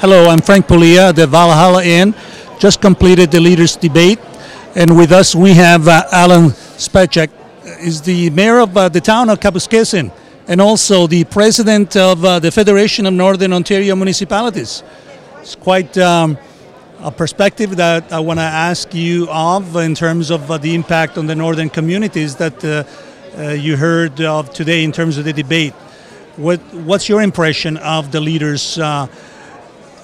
Hello, I'm Frank Pullia, the Valhalla Inn. Just completed the leaders debate, and with us we have Alan Spacek, is the mayor of the town of Kapuskasing, and also the president of the Federation of Northern Ontario Municipalities. It's quite a perspective that I want to ask you of in terms of the impact on the northern communities that you heard of today in terms of the debate. What's your impression of the leaders'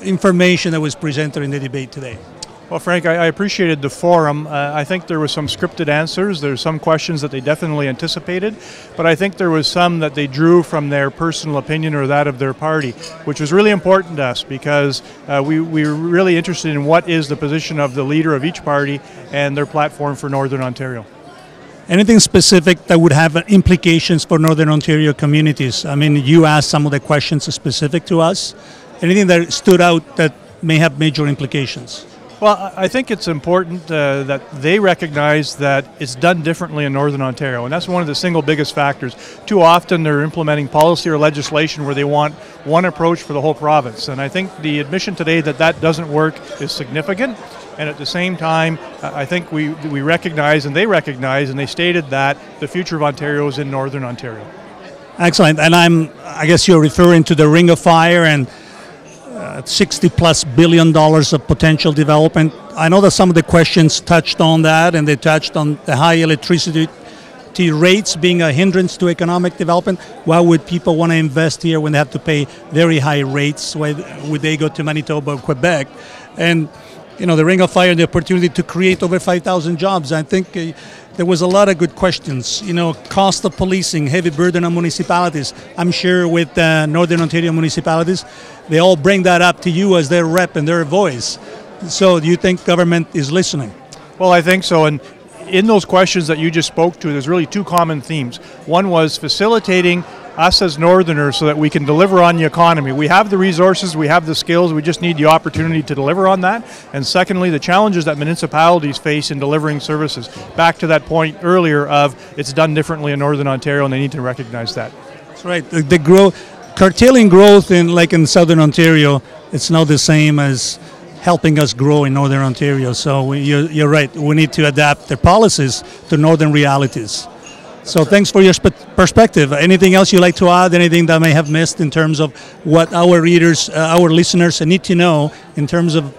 information that was presented in the debate today? Well, Frank, I appreciated the forum. I think there was some scripted answers. There's some questions that they definitely anticipated, but I think there was some that they drew from their personal opinion or that of their party, which was really important to us because we were really interested in what is the position of the leader of each party and their platform for Northern Ontario. Anything specific that would have implications for Northern Ontario communities? I mean, you asked some of the questions specific to us. Anything that stood out that may have major implications? Well, I think it's important that they recognize that it's done differently in Northern Ontario, and that's one of the single biggest factors. Too often they're implementing policy or legislation where they want one approach for the whole province, and I think the admission today that that doesn't work is significant. And at the same time, I think we recognize, and they stated that the future of Ontario is in Northern Ontario. Excellent, and I guess you're referring to the Ring of Fire and $60+ billion of potential development. I know that some of the questions touched on that, and they touched on the high electricity rates being a hindrance to economic development. Why would people want to invest here when they have to pay very high rates? Why would they go to Manitoba or Quebec? And you know, the Ring of Fire and the opportunity to create over 5,000 jobs. I think there was a lot of good questions. You know, cost of policing, heavy burden on municipalities. I'm sure with Northern Ontario municipalities, they all bring that up to you as their rep and their voice. So do you think government is listening? Well, I think so. And in those questions that you just spoke to, there's really two common themes. One was facilitating us as Northerners so that we can deliver on the economy. We have the resources, we have the skills, we just need the opportunity to deliver on that. And secondly, the challenges that municipalities face in delivering services. Back to that point earlier of it's done differently in Northern Ontario, and they need to recognize that. That's right. The curtailing growth in Southern Ontario, it's not the same as helping us grow in Northern Ontario. So you're right. We need to adapt their policies to northern realities. So thanks for your perspective. Anything else you'd like to add? Anything that I may have missed in terms of what our readers, our listeners need to know in terms of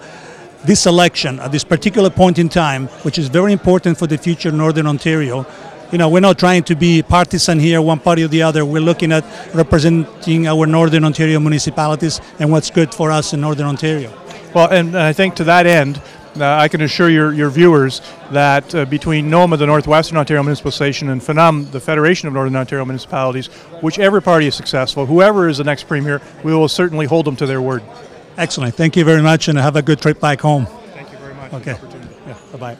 this election at this particular point in time, which is very important for the future of Northern Ontario? You know, we're not trying to be partisan here, one party or the other. We're looking at representing our Northern Ontario municipalities and what's good for us in Northern Ontario. Well, and I think to that end, I can assure your viewers that between NOMA, the Northwestern Ontario Municipal Association, and FNUM, the Federation of Northern Ontario Municipalities, whichever party is successful, whoever is the next premier, we will certainly hold them to their word. Excellent. Thank you very much, and have a good trip back home. Thank you very much. Okay. Yeah, bye-bye.